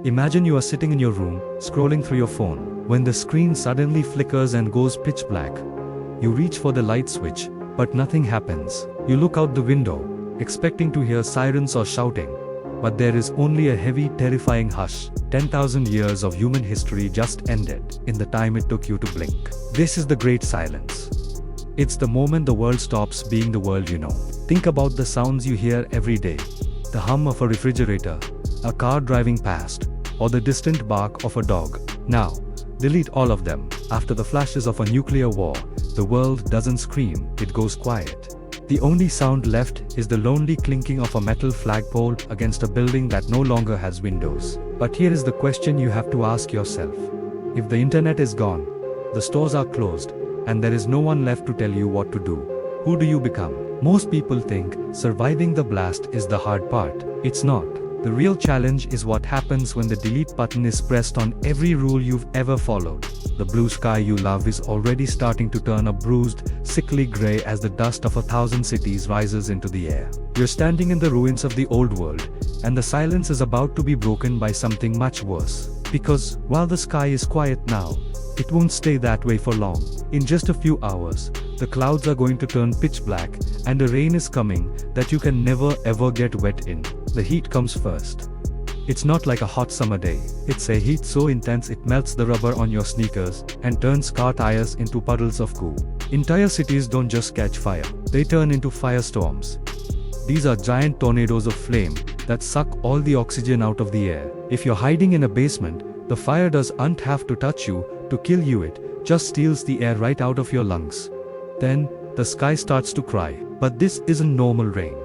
Imagine you are sitting in your room, scrolling through your phone, when the screen suddenly flickers and goes pitch black. You reach for the light switch, but nothing happens. You look out the window, expecting to hear sirens or shouting. But there is only a heavy, terrifying hush. 10,000 years of human history just ended, in the time it took you to blink. This is the great silence. It's the moment the world stops being the world you know. Think about the sounds you hear every day. The hum of a refrigerator, a car driving past, or the distant bark of a dog. Now, delete all of them. After the flashes of a nuclear war, the world doesn't scream, it goes quiet. The only sound left is the lonely clinking of a metal flagpole against a building that no longer has windows. But here is the question you have to ask yourself. If the internet is gone, the stores are closed, and there is no one left to tell you what to do, who do you become? Most people think surviving the blast is the hard part. It's not. The real challenge is what happens when the delete button is pressed on every rule you've ever followed. The blue sky you love is already starting to turn a bruised, sickly gray as the dust of 1,000 cities rises into the air. You're standing in the ruins of the old world, and the silence is about to be broken by something much worse. Because, while the sky is quiet now, it won't stay that way for long. In just a few hours, the clouds are going to turn pitch black, and a rain is coming that you can never ever get wet in. The heat comes first. It's not like a hot summer day. It's a heat so intense it melts the rubber on your sneakers and turns car tires into puddles of goo. Entire cities don't just catch fire, they turn into firestorms. These are giant tornadoes of flame that suck all the oxygen out of the air. If you're hiding in a basement, the fire doesn't have to touch you to kill you, it just steals the air right out of your lungs. Then, the sky starts to cry. But this isn't normal rain.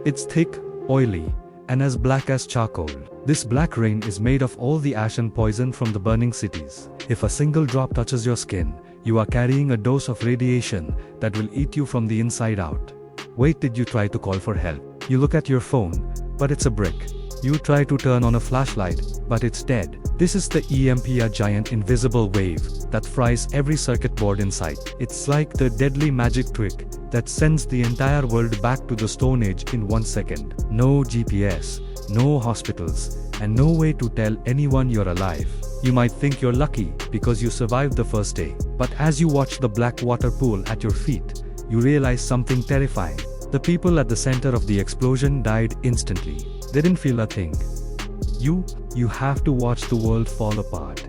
It's thick, oily, and as black as charcoal. This black rain is made of all the ash and poison from the burning cities. If a single drop touches your skin, you are carrying a dose of radiation that will eat you from the inside out. Wait, did you try to call for help? You look at your phone, but it's a brick. You try to turn on a flashlight, but it's dead. This is the EMP, a giant invisible wave that fries every circuit board in sight. It's like the deadly magic trick that sends the entire world back to the Stone Age in 1 second. No GPS, no hospitals, and no way to tell anyone you're alive. You might think you're lucky because you survived the first day. But as you watch the black water pool at your feet, you realize something terrifying. The people at the center of the explosion died instantly. They didn't feel a thing. You have to watch the world fall apart.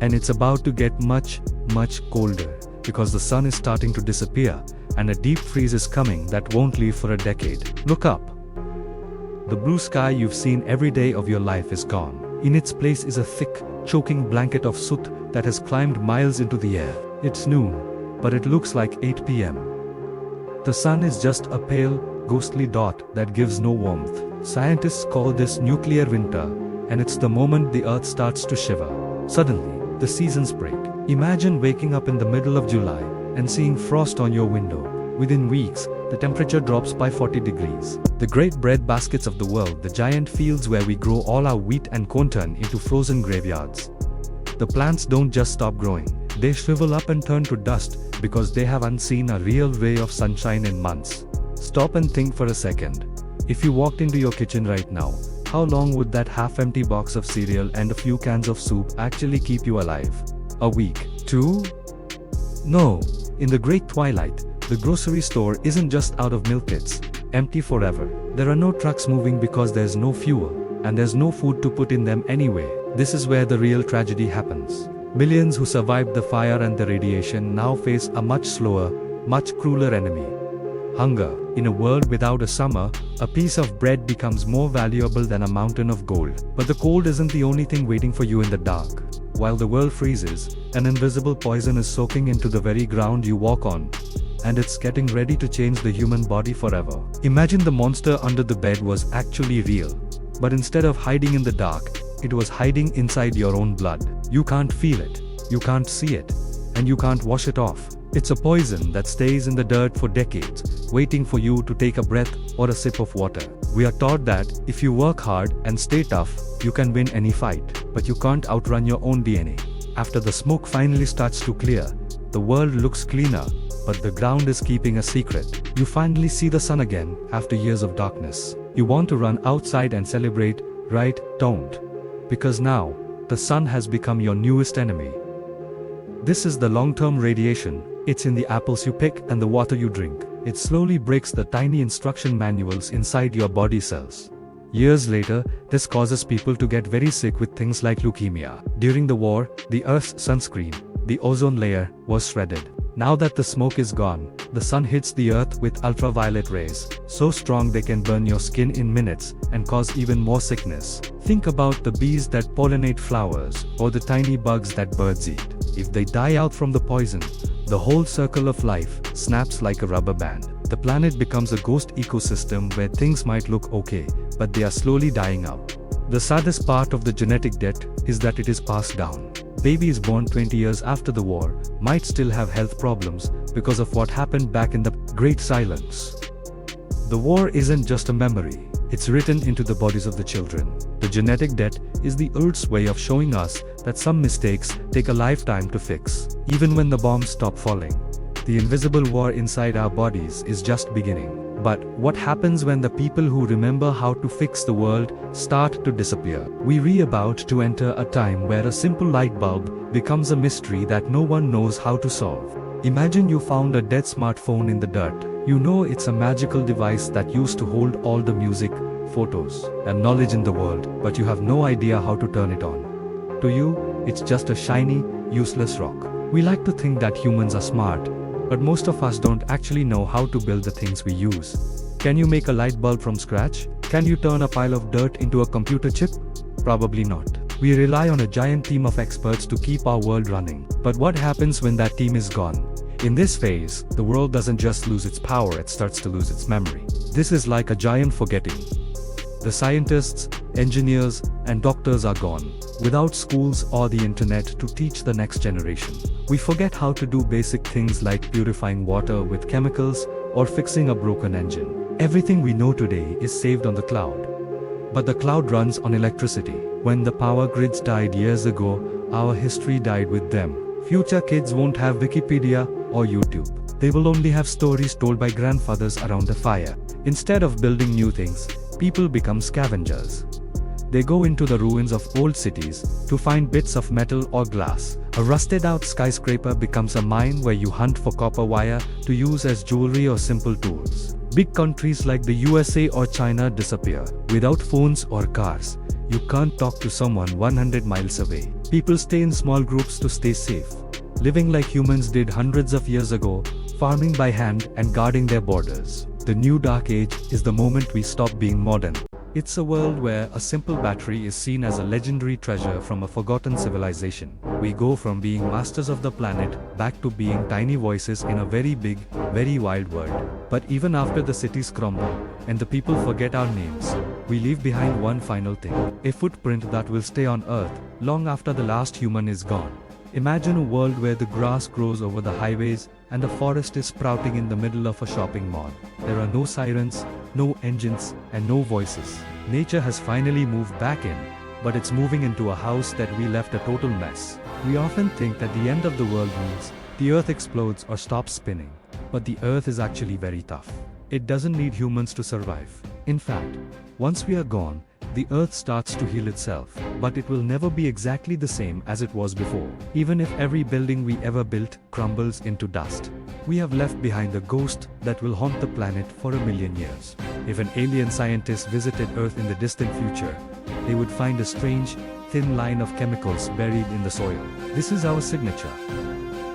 And it's about to get much, much colder, because the sun is starting to disappear, and a deep freeze is coming that won't leave for a decade. Look up. The blue sky you've seen every day of your life is gone. In its place is a thick, choking blanket of soot that has climbed miles into the air. It's noon, but it looks like 8 p.m. The sun is just a pale, ghostly dot that gives no warmth. Scientists call this nuclear winter, and it's the moment the earth starts to shiver. Suddenly, the seasons break. Imagine waking up in the middle of July and seeing frost on your window. Within weeks, the temperature drops by 40 degrees. The great bread baskets of the world, the giant fields where we grow all our wheat and corn, turn into frozen graveyards. The plants don't just stop growing, they shrivel up and turn to dust because they haven't seen a real ray of sunshine in months. Stop and think for a second. If you walked into your kitchen right now, how long would that half-empty box of cereal and a few cans of soup actually keep you alive? A week? 2? No. In the great twilight, the grocery store isn't just out of milk, it's empty forever. There are no trucks moving because there's no fuel, and there's no food to put in them anyway. This is where the real tragedy happens. Millions who survived the fire and the radiation now face a much slower, much crueler enemy. Hunger. In a world without a summer, a piece of bread becomes more valuable than a mountain of gold. But the cold isn't the only thing waiting for you in the dark. While the world freezes, an invisible poison is soaking into the very ground you walk on, and it's getting ready to change the human body forever. Imagine the monster under the bed was actually real. But instead of hiding in the dark, it was hiding inside your own blood. You can't feel it, you can't see it, and you can't wash it off. It's a poison that stays in the dirt for decades, waiting for you to take a breath or a sip of water. We are taught that if you work hard and stay tough, you can win any fight, but you can't outrun your own DNA. After the smoke finally starts to clear, the world looks cleaner, but the ground is keeping a secret. You finally see the sun again after years of darkness. You want to run outside and celebrate, right? Don't. Because now, the sun has become your newest enemy. This is the long-term radiation. It's in the apples you pick and the water you drink. It slowly breaks the tiny instruction manuals inside your body cells. Years later, this causes people to get very sick with things like leukemia. During the war, the Earth's sunscreen, the ozone layer, was shredded. Now that the smoke is gone, the sun hits the Earth with ultraviolet rays, so strong they can burn your skin in minutes and cause even more sickness. Think about the bees that pollinate flowers, or the tiny bugs that birds eat. If they die out from the poison, the whole circle of life snaps like a rubber band. The planet becomes a ghost ecosystem where things might look okay, but they are slowly dying out. The saddest part of the genetic debt is that it is passed down. Babies born 20 years after the war might still have health problems because of what happened back in the Great Silence. The war isn't just a memory, it's written into the bodies of the children. The genetic debt is the Earth's way of showing us that some mistakes take a lifetime to fix. Even when the bombs stop falling, the invisible war inside our bodies is just beginning. But what happens when the people who remember how to fix the world start to disappear? We're about to enter a time where a simple light bulb becomes a mystery that no one knows how to solve. Imagine you found a dead smartphone in the dirt. You know it's a magical device that used to hold all the music, photos, and knowledge in the world, but you have no idea how to turn it on. To you, it's just a shiny, useless rock. We like to think that humans are smart, but most of us don't actually know how to build the things we use. Can you make a light bulb from scratch? Can you turn a pile of dirt into a computer chip? Probably not. We rely on a giant team of experts to keep our world running. But what happens when that team is gone? In this phase, the world doesn't just lose its power, it starts to lose its memory. This is like a giant forgetting. The scientists, engineers, and doctors are gone, without schools or the internet to teach the next generation. We forget how to do basic things like purifying water with chemicals or fixing a broken engine. Everything we know today is saved on the cloud. But the cloud runs on electricity. When the power grids died years ago, our history died with them. Future kids won't have Wikipedia or YouTube. They will only have stories told by grandfathers around a fire. Instead of building new things, people become scavengers. They go into the ruins of old cities to find bits of metal or glass. A rusted-out skyscraper becomes a mine where you hunt for copper wire to use as jewelry or simple tools. Big countries like the USA or China disappear. Without phones or cars, you can't talk to someone 100 miles away. People stay in small groups to stay safe, living like humans did hundreds of years ago, farming by hand and guarding their borders. The new dark age is the moment we stop being modern. It's a world where a simple battery is seen as a legendary treasure from a forgotten civilization. We go from being masters of the planet back to being tiny voices in a very big, very wild world. But even after the cities crumble and the people forget our names, we leave behind one final thing: a footprint that will stay on Earth long after the last human is gone. Imagine a world where the grass grows over the highways and the forest is sprouting in the middle of a shopping mall. There are no sirens, no engines, and no voices. Nature has finally moved back in, but it's moving into a house that we left a total mess. We often think that the end of the world means the earth explodes or stops spinning. But the earth is actually very tough. It doesn't need humans to survive. In fact, once we are gone, the earth starts to heal itself, but it will never be exactly the same as it was before. Even if every building we ever built crumbles into dust, we have left behind a ghost that will haunt the planet for 1,000,000 years. If an alien scientist visited Earth in the distant future, they would find a strange, thin line of chemicals buried in the soil. This is our signature.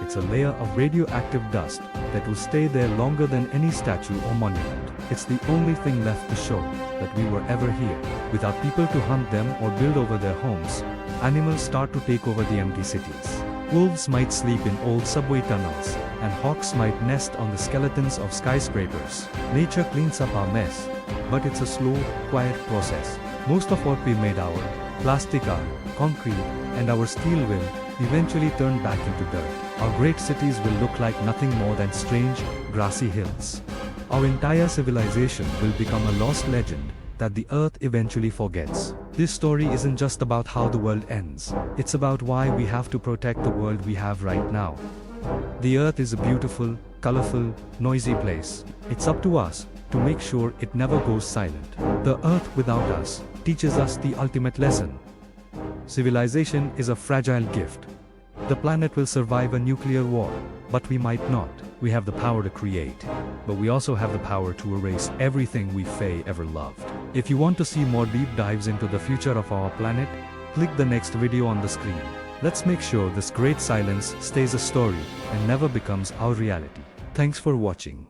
It's a layer of radioactive dust that will stay there longer than any statue or monument. It's the only thing left to show that we were ever here. Without people to hunt them or build over their homes, animals start to take over the empty cities. Wolves might sleep in old subway tunnels, and hawks might nest on the skeletons of skyscrapers. Nature cleans up our mess, but it's a slow, quiet process. Most of what we made our plastic art, concrete, and our steel will eventually turn back into dirt. Our great cities will look like nothing more than strange, grassy hills. Our entire civilization will become a lost legend that the earth eventually forgets. This story isn't just about how the world ends. It's about why we have to protect the world we have right now. The earth is a beautiful, colorful, noisy place. It's up to us to make sure it never goes silent. The earth without us teaches us the ultimate lesson. Civilization is a fragile gift. The planet will survive a nuclear war, but we might not. We have the power to create, but we also have the power to erase everything we ever loved. If you want to see more deep dives into the future of our planet, click the next video on the screen. Let's make sure this great silence stays a story and never becomes our reality. Thanks for watching.